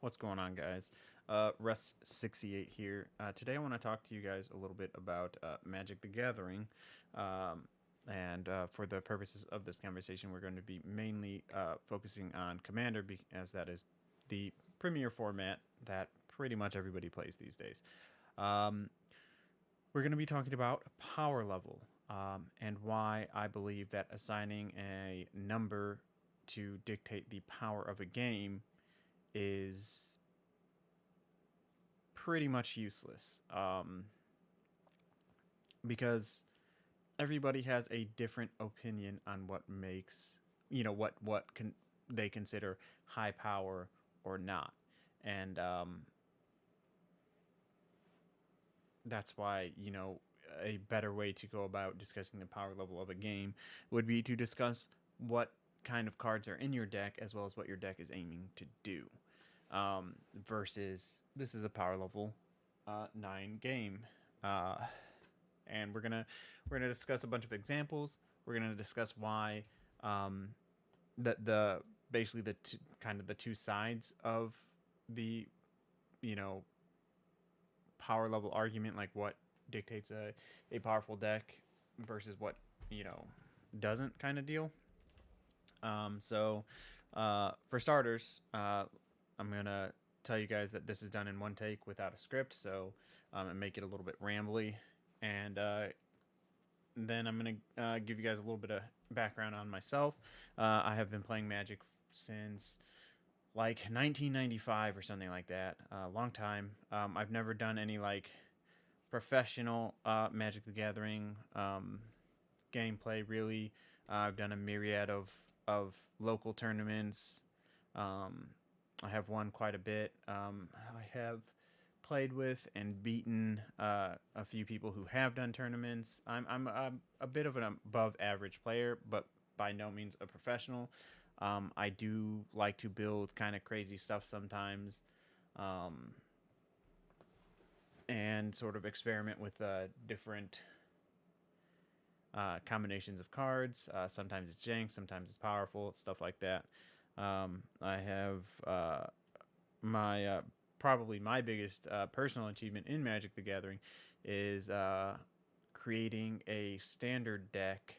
What's going on, guys? Russ68 here. Today, I want to talk to you guys a little bit about Magic the Gathering. And for the purposes of this conversation, we're going to be mainly focusing on Commander, as that is the premier format that pretty much everybody plays these days. Um, we're going to be talking about power level and why I believe that assigning a number to dictate the power of a game is pretty much useless because everybody has a different opinion on what makes what can they consider high power or not, and that's why a better way to go about discussing the power level of a game would be to discuss what kind of cards are in your deck as well as what your deck is aiming to do. Versus this is a power level 9 game, uh, and we're gonna discuss a bunch of examples. We're gonna discuss why the basically kind of the two sides of the you know power level argument, like what dictates a powerful deck versus what you know doesn't, kind of deal. So for starters, I'm gonna tell you guys that this is done in one take without a script, so and make it a little bit rambly, and then I'm gonna give you guys a little bit of background on myself. I have been playing Magic since like 1995 or something like that, a long time. I've never done any like professional Magic the Gathering gameplay, really. I've done a myriad of local tournaments. Um, I have won quite a bit. I have played with and beaten a few people who have done tournaments. I'm a bit of an above average player, but by no means a professional. I do like to build kind of crazy stuff sometimes, um, and sort of experiment with different combinations of cards. Sometimes it's jank, sometimes it's powerful, stuff like that. I have my probably my biggest personal achievement in Magic the Gathering is creating a standard deck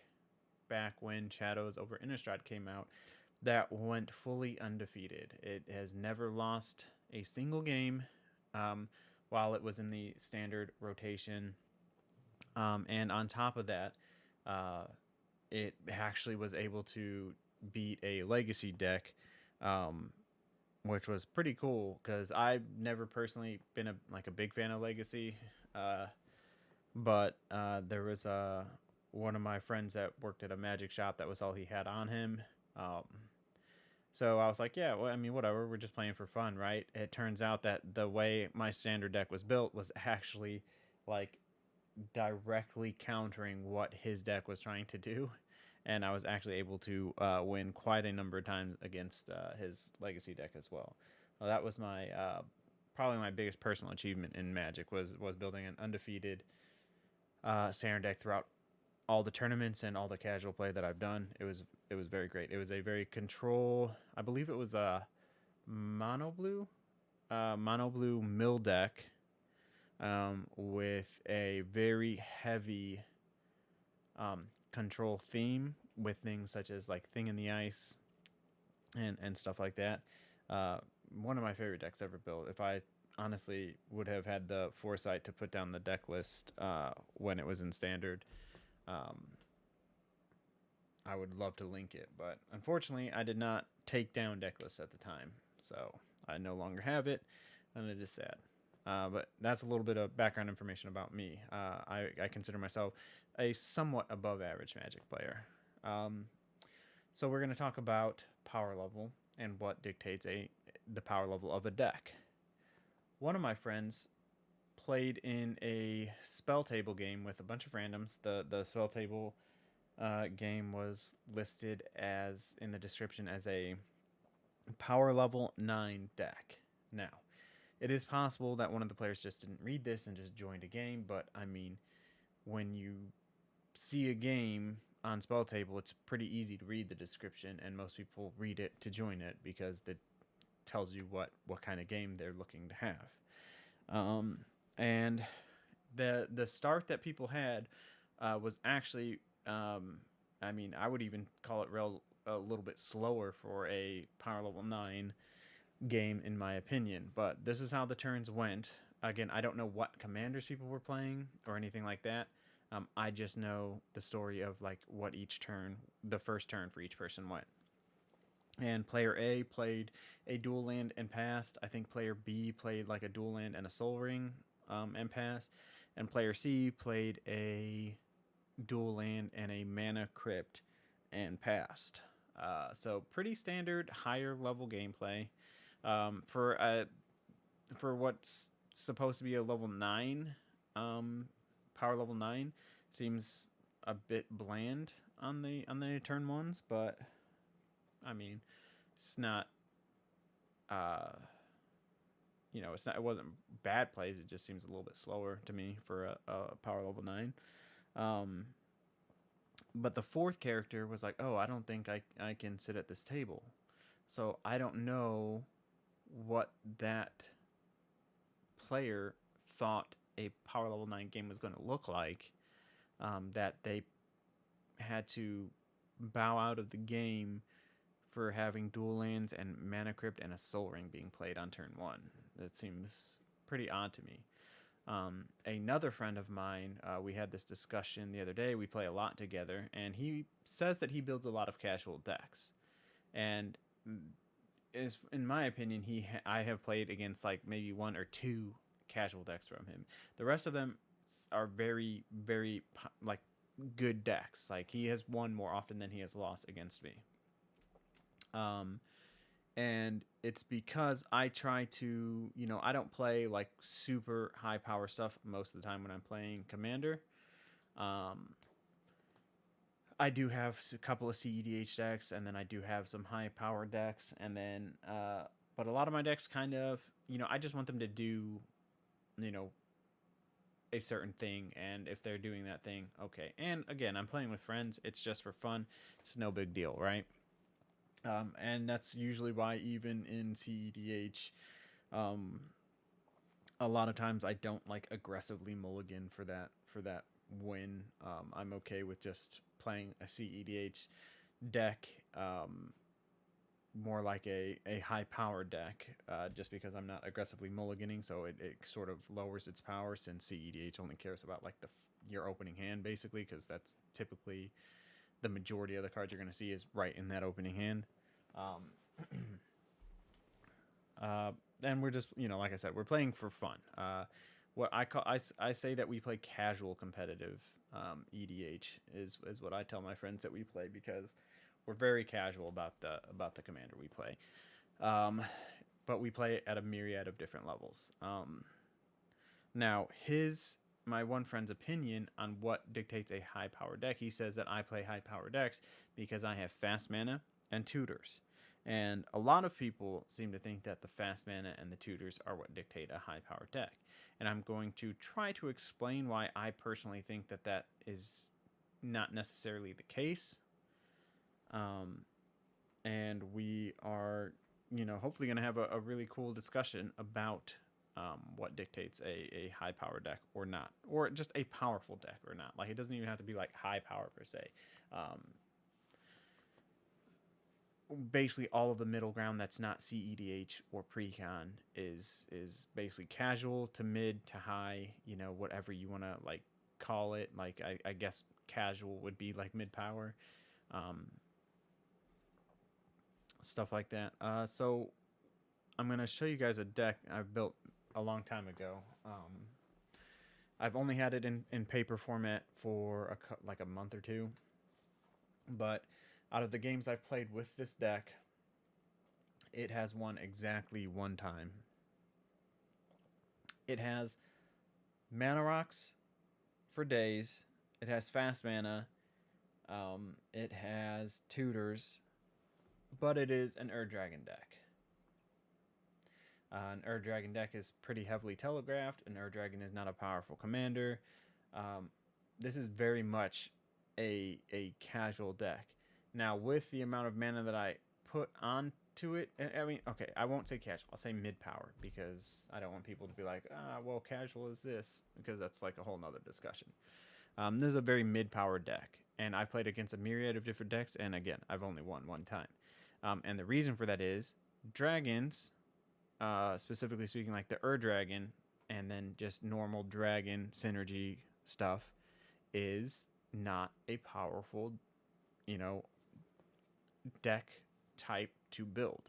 back when Shadows over Innistrad came out that went fully undefeated. It has never lost a single game um, while it was in the standard rotation. And on top of that, uh, it actually was able to beat a legacy deck, um, which was pretty cool because I've never personally been a big fan of legacy, uh, but there was one of my friends that worked at a magic shop that was all he had on him. Um, so I was like, yeah, well, I mean, whatever. We're just playing for fun, right? It turns out that the way my standard deck was built was actually like directly countering what his deck was trying to do, and I was actually able to win quite a number of times against his legacy deck as well. That was my probably my biggest personal achievement in Magic was building an undefeated standard deck throughout all the tournaments and all the casual play that I've done. It was very great. It was a very control. I believe it was a mono blue mill deck with a very heavy control theme with things such as like Thing in the Ice and stuff like that. Uh, One of my favorite decks ever built. If I honestly would have had the foresight to put down the deck list when it was in standard, um, I would love to link it. But unfortunately, I did not take down deck lists at the time, so I no longer have it, and it is sad. But that's a little bit of background information about me. I consider myself a somewhat above average Magic player. Um, so we're going to talk about power level and what dictates the power level of a deck. One of my friends played in a spell table game with a bunch of randoms. The spell table game was listed as in the description as a power level 9 deck. Now, it is possible that one of the players just didn't read this and just joined a game, but I mean, when you see a game on Spell Table, it's pretty easy to read the description, and most people read it to join it because tells you what kind of game they're looking to have. And the start that people had was actually, I mean, I would even call it a little bit slower for a power level 9 game, in my opinion. But this is how the turns went. Again, I don't know what commanders people were playing or anything like that. I just know the story of like what each turn, the first turn for each person went. And player A played a dual land and passed. I think player B played like a dual land and a soul ring and passed. And player C played a dual land and a mana crypt and passed. So pretty standard higher level gameplay for what's supposed to be a level 9 power level 9 seems a bit bland on the turn ones, but I mean, it's not it wasn't bad plays. It just seems a little bit slower to me for a power level 9. But the fourth character was like, oh, I don't think I can sit at this table. So I don't know what that player thought a power level 9 game was going to look like, that they had to bow out of the game for having dual lands and mana crypt and a soul ring being played on turn 1. That seems pretty odd to me. Another friend of mine, we had this discussion the other day. We play a lot together, and he says that he builds a lot of casual decks. And is, in my opinion, I have played against like maybe one or two casual decks from him. The rest of them are very, very like good decks. Like he has won more often than he has lost against me. And it's because I try to, I don't play like super high power stuff most of the time when I'm playing Commander. I do have a couple of CEDH decks, and then I do have some high power decks, and then, but a lot of my decks kind of, I just want them to do, a certain thing, and if they're doing that thing, okay. And again, I'm playing with friends. It's just for fun. It's no big deal, right? And that's usually why even in CEDH, a lot of times I don't like aggressively mulligan for that win. I'm okay with just playing a CEDH deck, more like a high power deck, just because I'm not aggressively mulliganing, so it sort of lowers its power, since CEDH only cares about like your opening hand basically, because that's typically the majority of the cards you're going to see is right in that opening hand. And we're just, like I said, we're playing for fun. What I say that we play casual competitive EDH is what I tell my friends that we play, because we're very casual about the commander we play. But we play at a myriad of different levels. Now my one friend's opinion on what dictates a high power deck, he says that I play high power decks because I have fast mana and tutors. And a lot of people seem to think that the fast mana and the tutors are what dictate a high power deck. And I'm going to try to explain why I personally think that is not necessarily the case. And we are, hopefully going to have a really cool discussion about what dictates a high power deck or not, or just a powerful deck or not. Like, it doesn't even have to be like high power per se. Basically, all of the middle ground that's not CEDH or precon is basically casual to mid to high, whatever you want to like call it. Like, I guess casual would be like mid power, stuff like that. So I'm gonna show you guys a deck I've built a long time ago. I've only had it in paper format for like a month or two, but out of the games I've played with this deck, it has won exactly one time. It has mana rocks for days. It has fast mana. It has tutors, but it is an Ur Dragon deck. An Ur Dragon deck is pretty heavily telegraphed. An Ur Dragon is not a powerful commander. This is very much a casual deck. Now, with the amount of mana that I put on to it. I mean, okay, I won't say casual. I'll say mid-power because I don't want people to be like, well, casual is this, because that's like a whole nother discussion. This is a very mid-power deck, and I've played against a myriad of different decks, and again, I've only won one time. And the reason for that is dragons, specifically speaking, like the Dragon, and then just normal dragon synergy stuff, is not a powerful, you know, deck type to build.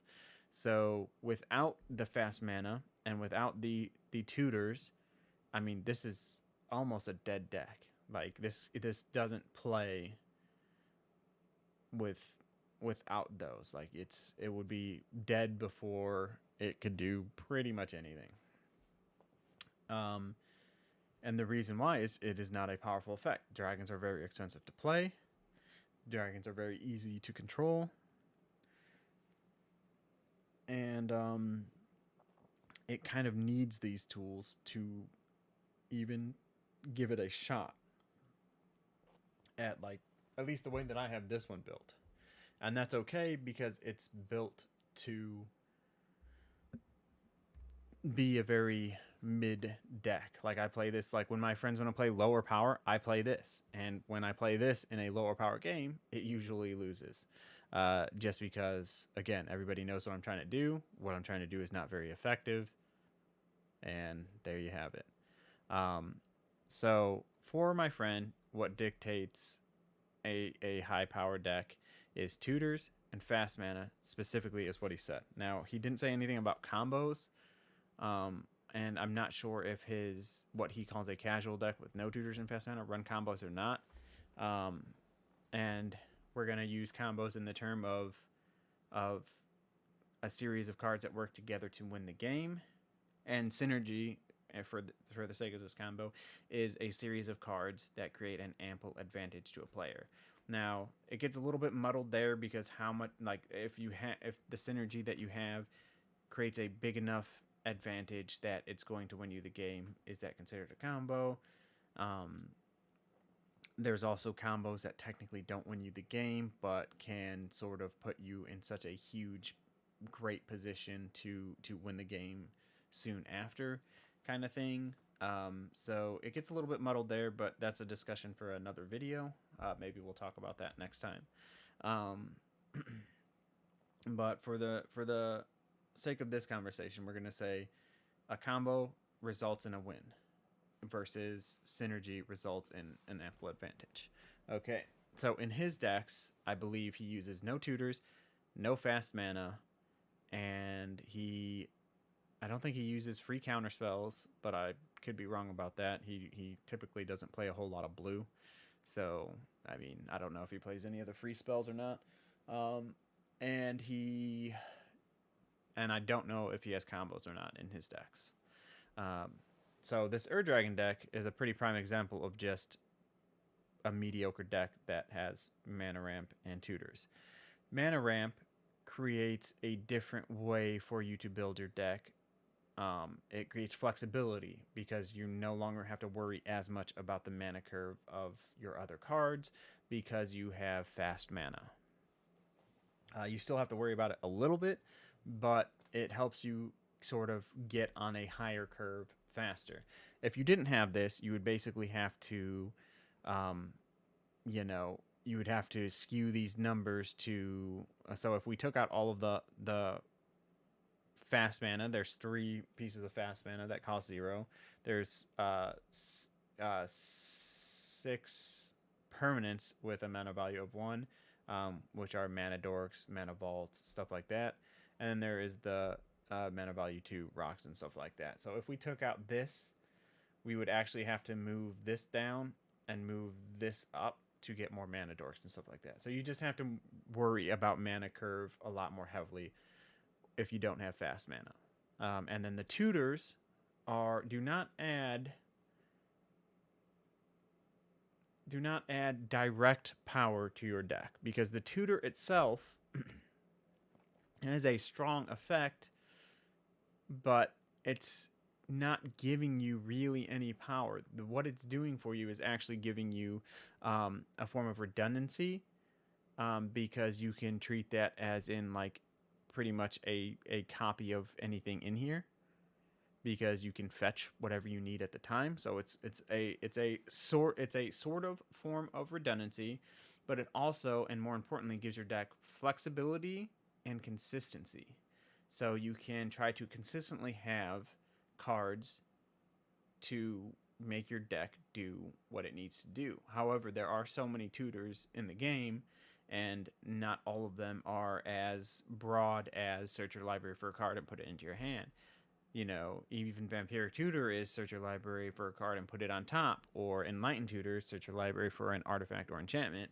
So without the fast mana and without the tutors, I mean, this is almost a dead deck. Like this doesn't play without those. Like it would be dead before it could do pretty much anything. And the reason why is it is not a powerful effect. Dragons are very expensive to play. Dragons are very easy to control. And it kind of needs these tools to even give it a shot at, like, at least the way that I have this one built. And that's okay because it's built to be a very mid deck. Like I play this, like when my friends want to play lower power, I play this. And when I play this in a lower power game, it usually loses. Just because, again, everybody knows what I'm trying to do. What I'm trying to do is not very effective. And there you have it. So for my friend, what dictates a high power deck is tutors and fast mana, specifically, is what he said. Now, he didn't say anything about combos. And I'm not sure if what he calls a casual deck with no tutors and fast mana run combos or not. And we're going to use combos in the term of a series of cards that work together to win the game. And synergy, for the sake of this combo, is a series of cards that create an ample advantage to a player. Now, it gets a little bit muddled there because how much, like, if the synergy that you have creates a big enough advantage that it's going to win you the game, is that considered a combo? There's also combos that technically don't win you the game, but can sort of put you in such a huge, great position to win the game soon after, kind of thing. So it gets a little bit muddled there, but that's a discussion for another video. Maybe we'll talk about that next time. But for the sake of this conversation, we're going to say a combo results in a win versus synergy results in an ample advantage. Okay, so in his decks, I believe he uses no tutors, no fast mana, and I don't think he uses free counter spells, but I could be wrong about that. He typically doesn't play a whole lot of blue, so I mean, I don't know if he plays any of the free spells or not. And I don't know if he has combos or not in his decks. So this Dragon deck is a pretty prime example of just a mediocre deck that has mana ramp and tutors. Mana ramp creates a different way for you to build your deck. It creates flexibility because you no longer have to worry as much about the mana curve of your other cards because you have fast mana. You still have to worry about it a little bit, but it helps you sort of get on a higher curve faster. If you didn't have this, you would basically have to, you would have to skew these numbers to. So if we took out all of the fast mana, there's 3 pieces of fast mana that cost 0. There's 6 permanents with a mana value of 1, which are mana dorks, mana vaults, stuff like that. And then there is the mana value 2 rocks and stuff like that. So if we took out this, we would actually have to move this down and move this up to get more mana dorks and stuff like that. So you just have to worry about mana curve a lot more heavily if you don't have fast mana. And then the tutors do not add direct power to your deck, because the tutor itself has a strong effect, but it's not giving you really any power. What it's doing for you is actually giving you a form of redundancy, because you can treat that as in like pretty much a copy of anything in here, because you can fetch whatever you need at the time. So it's a sort of form of redundancy, but it also, and more importantly, gives your deck flexibility and consistency. So you can try to consistently have cards to make your deck do what it needs to do. However, there are so many tutors in the game, and not all of them are as broad as search your library for a card and put it into your hand. You know, even Vampiric Tutor is search your library for a card and put it on top, or Enlightened Tutor, search your library for an artifact or enchantment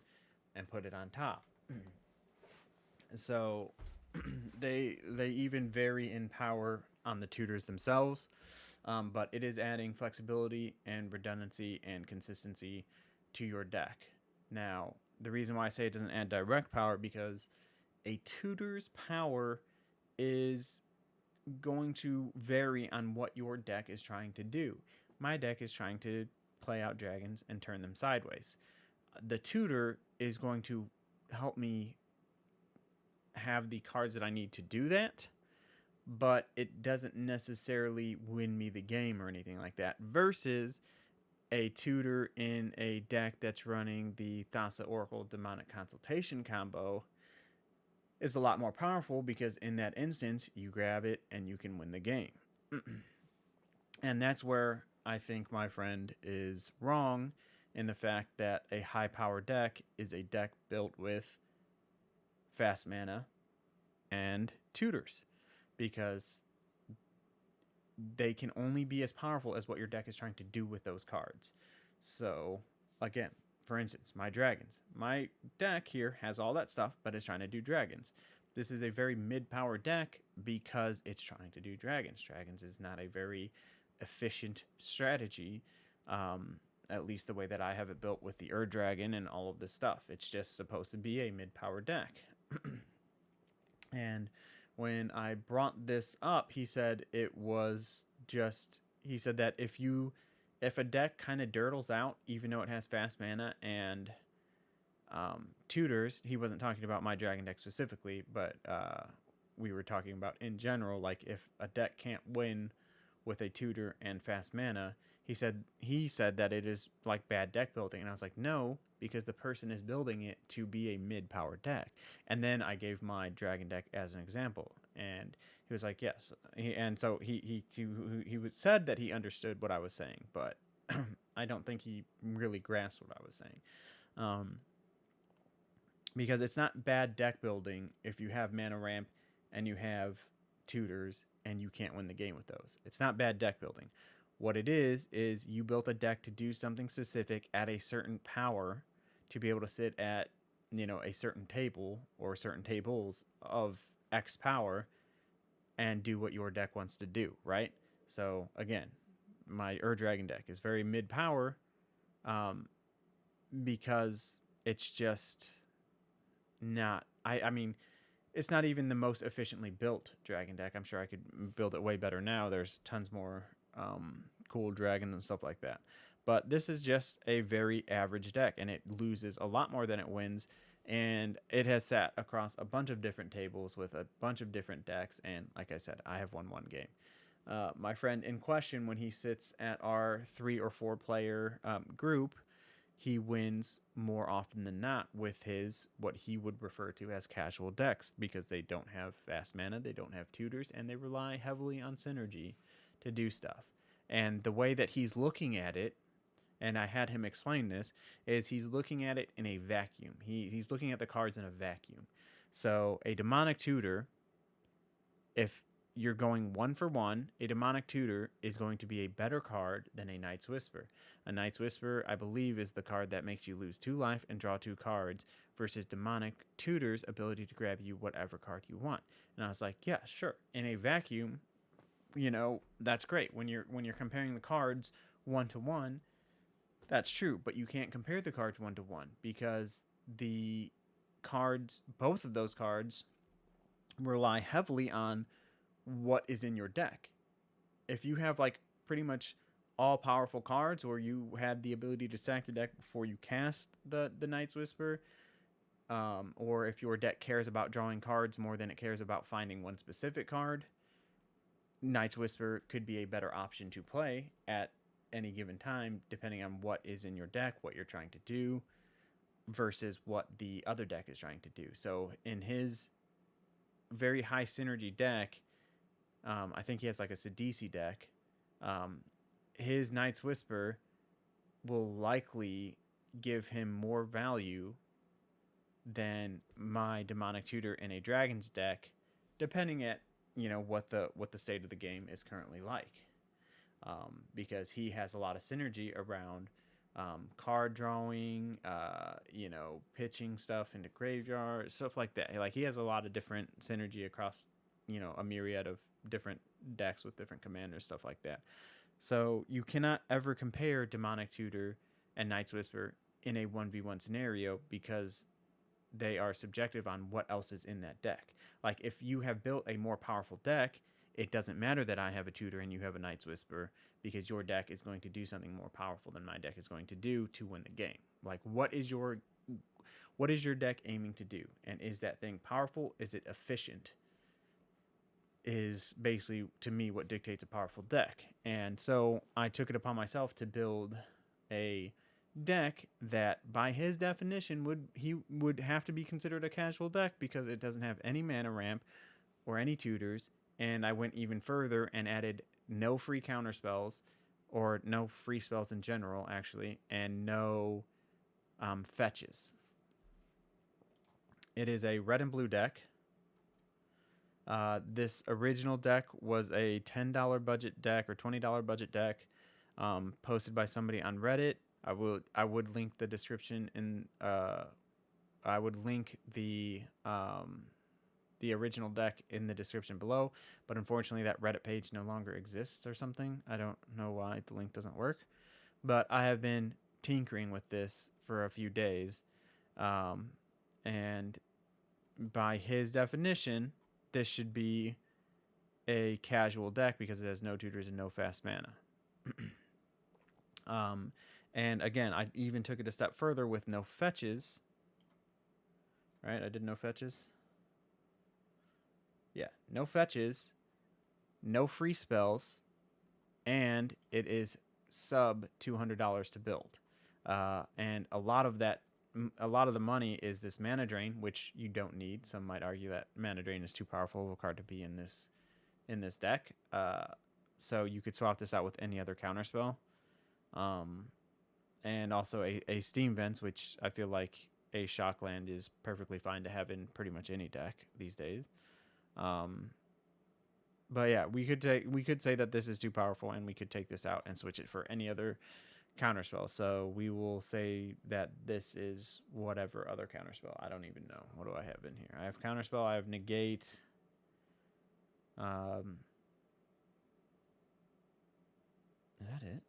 and put it on top. So they even vary in power on the tutors themselves, but it is adding flexibility and redundancy and consistency to your deck. Now, the reason why I say it doesn't add direct power, because a tutor's power is going to vary on what your deck is trying to do. My deck is trying to play out dragons and turn them sideways. The tutor is going to help me have the cards that I need to do that, but it doesn't necessarily win me the game or anything like that, versus a tutor in a deck that's running the Thassa Oracle Demonic Consultation combo is a lot more powerful, because in that instance you grab it and you can win the game. And that's where I think my friend is wrong, in the fact that a high power deck is a deck built with fast mana and tutors, because they can only be as powerful as what your deck is trying to do with those cards. So again, for instance, my dragons. My deck here has all that stuff, but it's trying to do dragons. This is a very mid-power deck because it's trying to do dragons. Dragons is not a very efficient strategy, at least the way that I have it built with the Dragon and all of this stuff. It's just supposed to be a mid-power deck. And when I brought this up, he said it was just, he said that if a deck kind of dirtles out, even though it has fast mana and tutors, he wasn't talking about my dragon deck specifically, but we were talking about in general, like if a deck can't win with a tutor and fast mana, he said that it is like bad deck building. And I was like, no, because the person is building it to be a mid-power deck. And then I gave my dragon deck as an example, and he was like, yes. And so he said that he understood what I was saying, but I don't think he really grasped what I was saying. Because it's not bad deck building if you have mana ramp and you have tutors and you can't win the game with those. It's not bad deck building. What it is you built a deck to do something specific at a certain power, to be able to sit at, you know, a certain table or certain tables of X power and do what your deck wants to do, right? So again, my Dragon deck is very mid power, because it's just not, I mean, it's not even the most efficiently built dragon deck. I'm sure I could build it way better now. There's tons more cool dragons and stuff like that. But this is just a very average deck, and it loses a lot more than it wins. And it has sat across a bunch of different tables with a bunch of different decks. And like I said, I have won one game. My friend in question, when he sits at our 3 or 4 player group, he wins more often than not with his, what he would refer to as casual decks, because they don't have fast mana, they don't have tutors, and they rely heavily on synergy to do stuff. And the way that he's looking at it, and I had him explain this, is he's looking at it in a vacuum. He's looking at the cards in a vacuum. So a demonic tutor, if you're going 1 for 1, a demonic tutor is going to be a better card than a Knight's Whisper. A Knight's Whisper, I believe, is the card that makes you lose 2 life and draw 2 cards, versus demonic tutor's ability to grab you whatever card you want. And I was like, yeah, sure. In a vacuum, you know, that's great. When you're comparing the cards 1 to 1, that's true, but you can't compare the cards 1 to 1, because the cards, both of those cards, rely heavily on what is in your deck. If you have like pretty much all powerful cards, or you had the ability to stack your deck before you cast the Knight's Whisper, or if your deck cares about drawing cards more than it cares about finding one specific card, Night's Whisper could be a better option to play at any given time, depending on what is in your deck, what you're trying to do, versus what the other deck is trying to do. So in his very high synergy deck, I think he has like a Sidisi deck. His Night's Whisper will likely give him more value than my Demonic Tutor in a Dragon's deck, depending at what the state of the game is currently like, because he has a lot of synergy around card drawing, pitching stuff into graveyard, stuff like that. Like he has a lot of different synergy across a myriad of different decks with different commanders, stuff like that. So you cannot ever compare Demonic Tutor and Night's Whisper in a 1v1 scenario because they are subjective on what else is in that deck. Like if you have built a more powerful deck, it doesn't matter that I have a Tutor and you have a Night's Whisper, because your deck is going to do something more powerful than my deck is going to do to win the game. Like what is your deck aiming to do? And is that thing powerful? Is it efficient? Is basically, to me, what dictates a powerful deck. And so I took it upon myself to build a deck that, by his definition, would have to be considered a casual deck because it doesn't have any mana ramp or any tutors. And I went even further and added no free counter spells, or no free spells in general, actually, and no fetches. It is a red and blue deck. This original deck was a $10 budget deck or $20 budget deck, posted by somebody on Reddit. I would link the description in. I would link the original deck in the description below, but unfortunately that Reddit page no longer exists or something. I don't know why the link doesn't work, but I have been tinkering with this for a few days, and by his definition, this should be a casual deck because it has no tutors and no fast mana. And again, I even took it a step further with no fetches. Right, I did no fetches. Yeah, no fetches, no free spells, and it is sub $200 to build. And a lot of the money is this mana drain, which you don't need. Some might argue that mana drain is too powerful of a card to be in this deck. So you could swap this out with any other counter spell. And also a Steam Vents, which I feel like a Shockland is perfectly fine to have in pretty much any deck these days. But yeah, we could say that this is too powerful, and we could take this out and switch it for any other counterspell. So we will say that this is whatever other counterspell. I don't even know. What do I have in here? I have counterspell. I have negate. Is that it?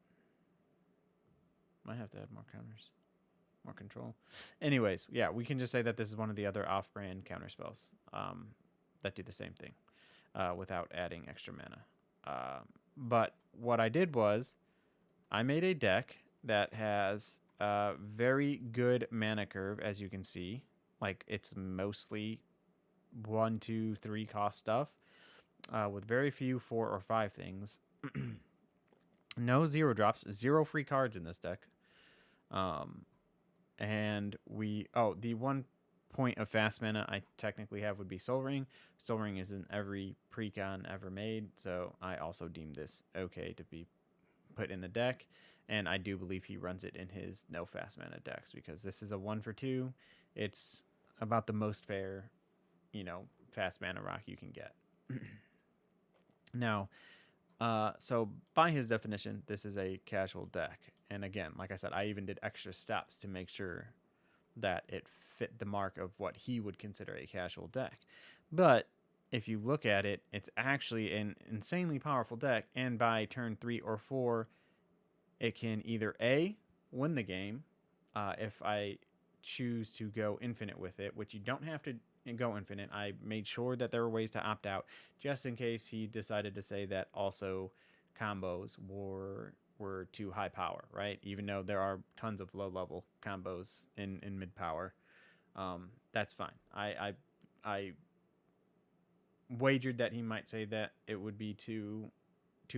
Might have to add more counters, more control. Anyways, yeah, we can just say that this is one of the other off-brand counterspells that do the same thing without adding extra mana. But what I did was I made a deck that has a very good mana curve, as you can see. Like, it's mostly 1, 2, 3 cost stuff with very few 4 or 5 things. No 0 drops, 0 free cards in this deck. And the 1 point of fast mana I technically have would be Soul Ring. Soul Ring is in every precon ever made, so I also deem this okay to be put in the deck. And I do believe he runs it in his no fast mana decks, because this is a 1 for 2. It's about the most fair, fast mana rock you can get. Now, so by his definition, this is a casual deck. And again, like I said, I even did extra steps to make sure that it fit the mark of what he would consider a casual deck. But if you look at it, it's actually an insanely powerful deck. And by turn 3 or 4, it can either A, win the game, if I choose to go infinite with it, which you don't have to go infinite. I made sure that there were ways to opt out, just in case he decided to say that also combos were too high power, right? Even though there are tons of low level combos in mid power. that's fine. I wagered that he might say that it would be too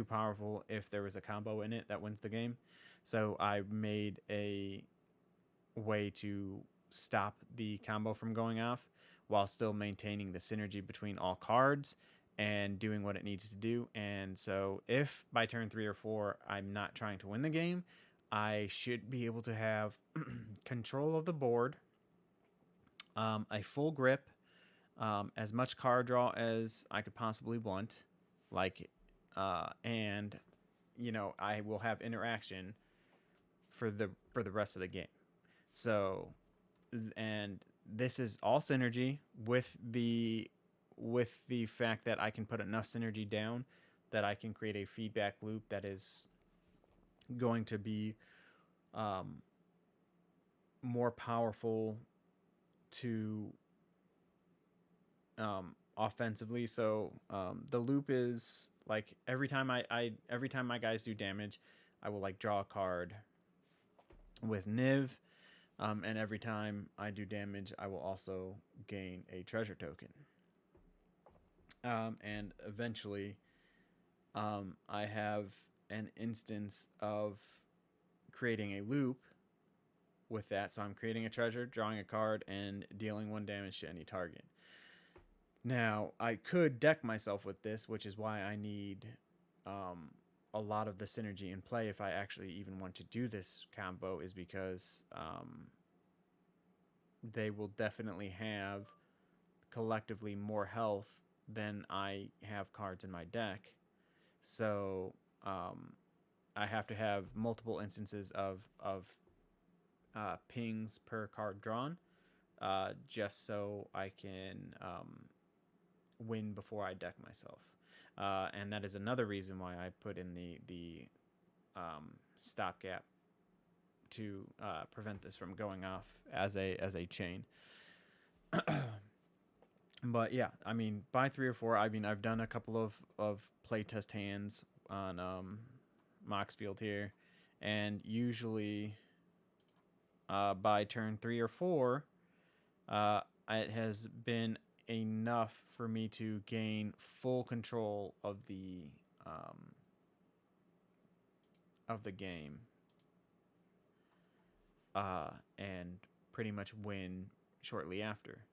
powerful if there was a combo in it that wins the game. So I made a way to stop the combo from going off while still maintaining the synergy between all cards and doing what it needs to do. And so if by turn 3 or 4 I'm not trying to win the game, I should be able to have control of the board, a full grip, as much card draw as I could possibly want, like, and I will have interaction for the rest of the game. So, and this is all synergy with the fact that I can put enough synergy down that I can create a feedback loop that is going to be more powerful to offensively. So the loop is like every time every time my guys do damage, I will like draw a card with Niv, and every time I do damage, I will also gain a treasure token. And eventually, I have an instance of creating a loop with that. So I'm creating a treasure, drawing a card, and dealing 1 damage to any target. Now, I could deck myself with this, which is why I need a lot of the synergy in play if I actually even want to do this combo, is because they will definitely have collectively more health than I have cards in my deck. So I have to have multiple instances of pings per card drawn, just so I can win before I deck myself. And that is another reason why I put in the stopgap to prevent this from going off as a chain. But yeah, I mean, by 3 or 4, I mean, I've done a couple of playtest hands on Moxfield here, and usually by turn 3 or 4, it has been enough for me to gain full control of the game, and pretty much win shortly after.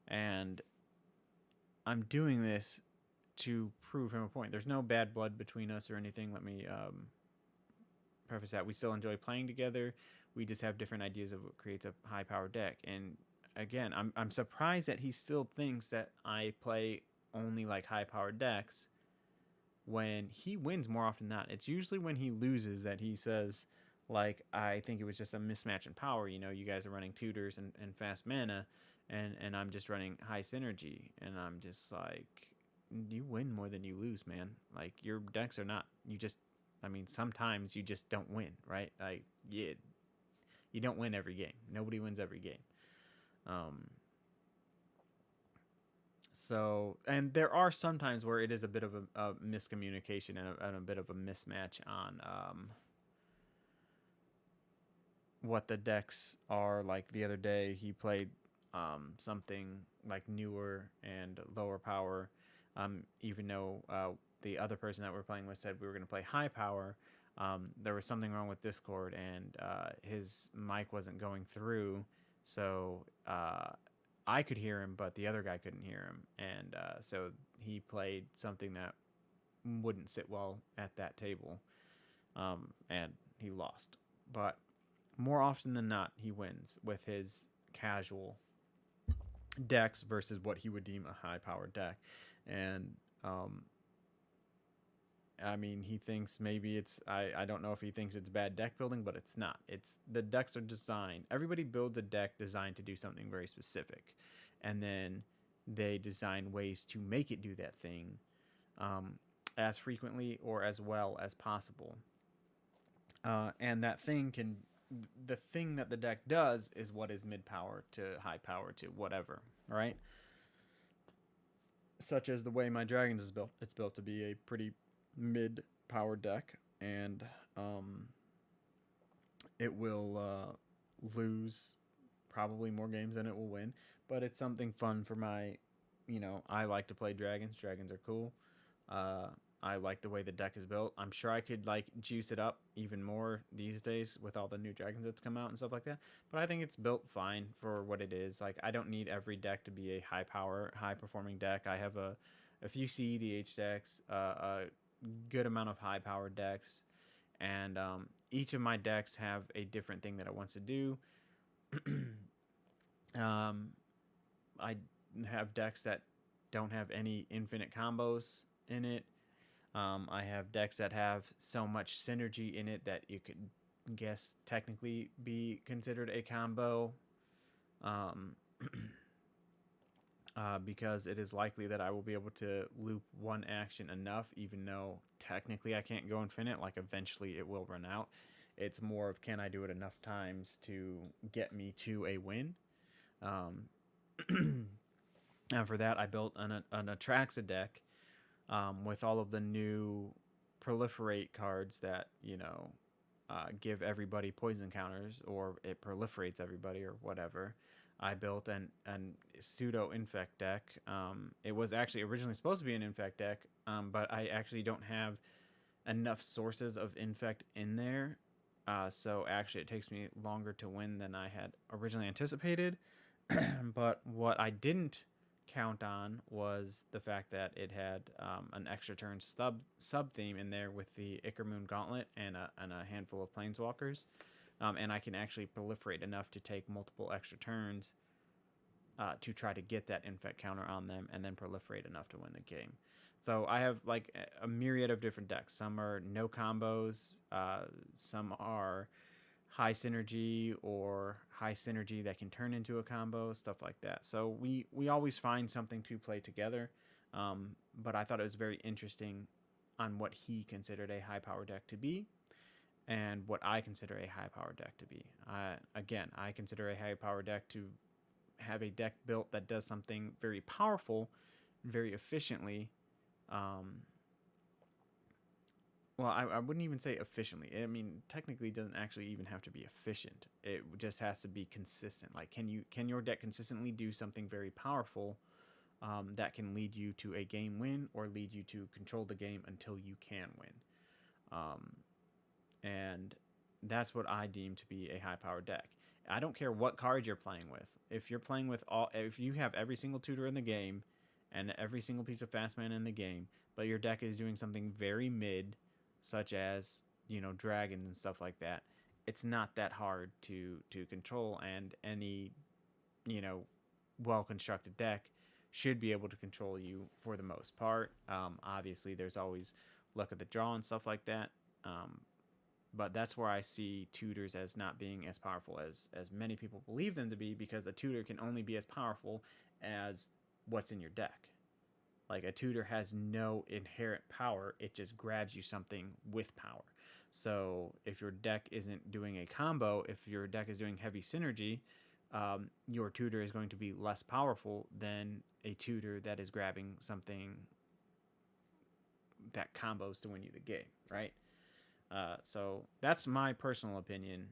And I'm doing this to prove him a point. There's no bad blood between us or anything. Let me preface that. We still enjoy playing together. We just have different ideas of what creates a high-powered deck. And again, I'm surprised that he still thinks that I play only like high-powered decks when he wins more often than not. It's usually when he loses that he says, like, I think it was just a mismatch in power. You know, you guys are running tutors and fast mana, and I'm just running high synergy. And I'm just like, you win more than you lose, man. Like, your decks are not, you just, I mean, sometimes you just don't win, right? Like, yeah, you don't win every game. Nobody wins every game. So, and there are some times where it is a bit of a miscommunication and a bit of a mismatch on what the decks are. Like the other day, he played something like newer and lower power, even though the other person that we're playing with said we were going to play high power. There was something wrong with Discord, and his mic wasn't going through, so I could hear him, but the other guy couldn't hear him, and so he played something that wouldn't sit well at that table, and he lost. But more often than not, he wins with his casual decks versus what he would deem a high-powered deck. And I mean, he thinks maybe it's, I don't know if he thinks it's bad deck building, but it's not. It's, the decks are designed, everybody builds a deck designed to do something very specific, and then they design ways to make it do that thing as frequently or as well as possible. And that thing can, the thing that the deck does is what is mid power to high power to whatever, right? Such as the way my Dragons is built. It's built to be a pretty mid power deck, and it will lose probably more games than it will win, but it's something fun for my, I like to play dragons. Dragons are cool. Uh, I like the way the deck is built. I'm sure I could like juice it up even more these days with all the new dragons that's come out and stuff like that. But I think it's built fine for what it is. Like I don't need every deck to be a high power, high performing deck. I have a few CEDH decks, a good amount of high powered decks, and each of my decks have a different thing that it wants to do. um, I have decks that don't have any infinite combos in it. I have decks that have so much synergy in it that you could guess technically be considered a combo. Um, because it is likely that I will be able to loop one action enough, even though technically I can't go infinite. Like eventually it will run out. It's more of can I do it enough times to get me to a win. Um, and for that, I built an Atraxa deck with all of the new proliferate cards that give everybody poison counters, or it proliferates everybody, or whatever. I built an pseudo infect deck. It was actually originally supposed to be an infect deck, but I actually don't have enough sources of infect in there. So actually, it takes me longer to win than I had originally anticipated. But what I didn't count on was the fact that it had an extra turn sub theme in there with the Ickermoon Gauntlet and a handful of Planeswalkers, and I can actually proliferate enough to take multiple extra turns to try to get that infect counter on them, and then proliferate enough to win the game. So I have like a myriad of different decks. Some are no combos. Some are high synergy, or high synergy that can turn into a combo, stuff like that. So we always find something to play together. But I thought it was very interesting on what he considered a high power deck to be, and what I consider a high power deck to be. Again, I consider a high power deck to have a deck built that does something very powerful, very efficiently. Um, well, I wouldn't even say efficiently. I mean, technically, it doesn't actually even have to be efficient. It just has to be consistent. Like, can your deck consistently do something very powerful that can lead you to a game win, or lead you to control the game until you can win? Um, and that's what I deem to be a high power deck. I don't care what card you're playing with. If you're playing with if you have every single tutor in the game and every single piece of fast mana in the game, but your deck is doing something very mid, such as dragons and stuff like that, it's not that hard to control, and any well constructed deck should be able to control you for the most part. Obviously, there's always luck of the draw and stuff like that. But that's where I see tutors as not being as powerful as many people believe them to be, because a tutor can only be as powerful as what's in your deck. Like, a tutor has no inherent power, it just grabs you something with power. So if your deck isn't doing a combo, if your deck is doing heavy synergy, your tutor is going to be less powerful than a tutor that is grabbing something that combos to win you the game, right? So that's my personal opinion.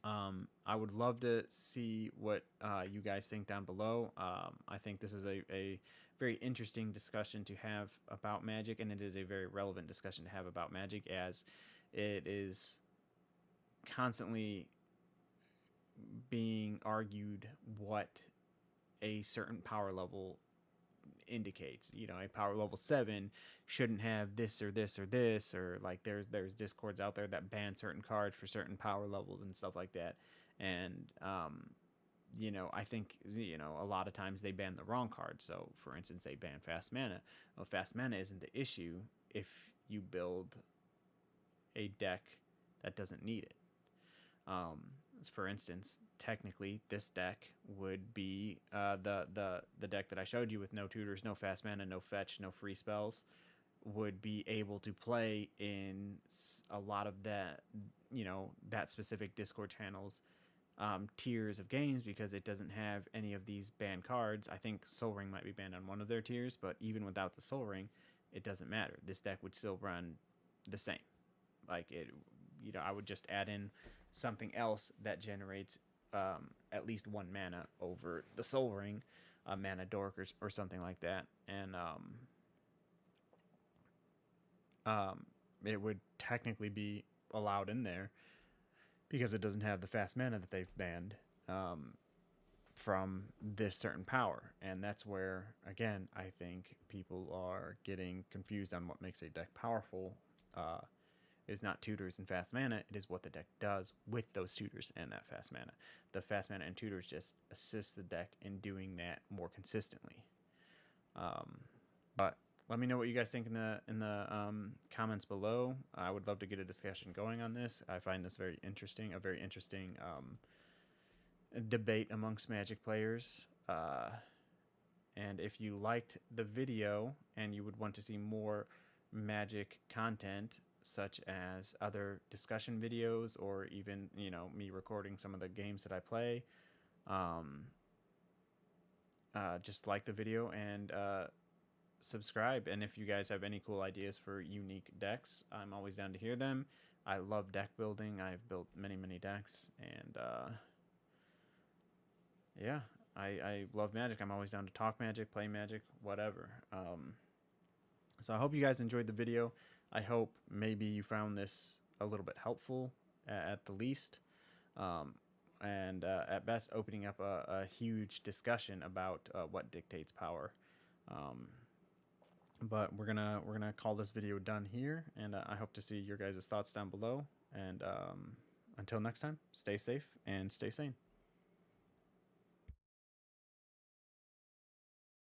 I would love to see what you guys think down below. I think this is a very interesting discussion to have about Magic, and it is a very relevant discussion to have about Magic, as it is constantly being argued what a certain power level indicates. A power level 7 shouldn't have this or this or this, or like there's discords out there that ban certain cards for certain power levels and stuff like that. And I think a lot of times they ban the wrong cards. So for instance, they ban fast mana. Well, fast mana isn't the issue if you build a deck that doesn't need it. For instance, technically, this deck would be the deck that I showed you with no tutors, no fast mana, no fetch, no free spells, would be able to play in a lot of that specific Discord channel's tiers of games, because it doesn't have any of these banned cards. I think Sol Ring might be banned on one of their tiers, but even without the Sol Ring, it doesn't matter. This deck would still run the same. Like, it, I would just add in something else that generates at least 1 mana over the Soul Ring, Mana Dork, or something like that, and it would technically be allowed in there because it doesn't have the fast mana that they've banned from this certain power. And that's where, again, I think people are getting confused on what makes a deck powerful. Is not tutors and fast mana, it is what the deck does with those tutors and that fast mana. The fast mana and tutors just assist the deck in doing that more consistently. But let me know what you guys think in the comments below. I would love to get a discussion going on this. I find this very interesting, a very interesting debate amongst Magic players. And if you liked the video and you would want to see more Magic content, such as other discussion videos, or even, you know, me recording some of the games that I play, just like the video and subscribe. And if you guys have any cool ideas for unique decks, I'm always down to hear them. I love deck building. I've built many decks, and yeah, I love Magic. I'm always down to talk Magic, play Magic, whatever. So I hope you guys enjoyed the video. I hope maybe you found this a little bit helpful at the least, and at best opening up a huge discussion about what dictates power. But we're gonna call this video done here, and I hope to see your guys' thoughts down below. And until next time, stay safe and stay sane.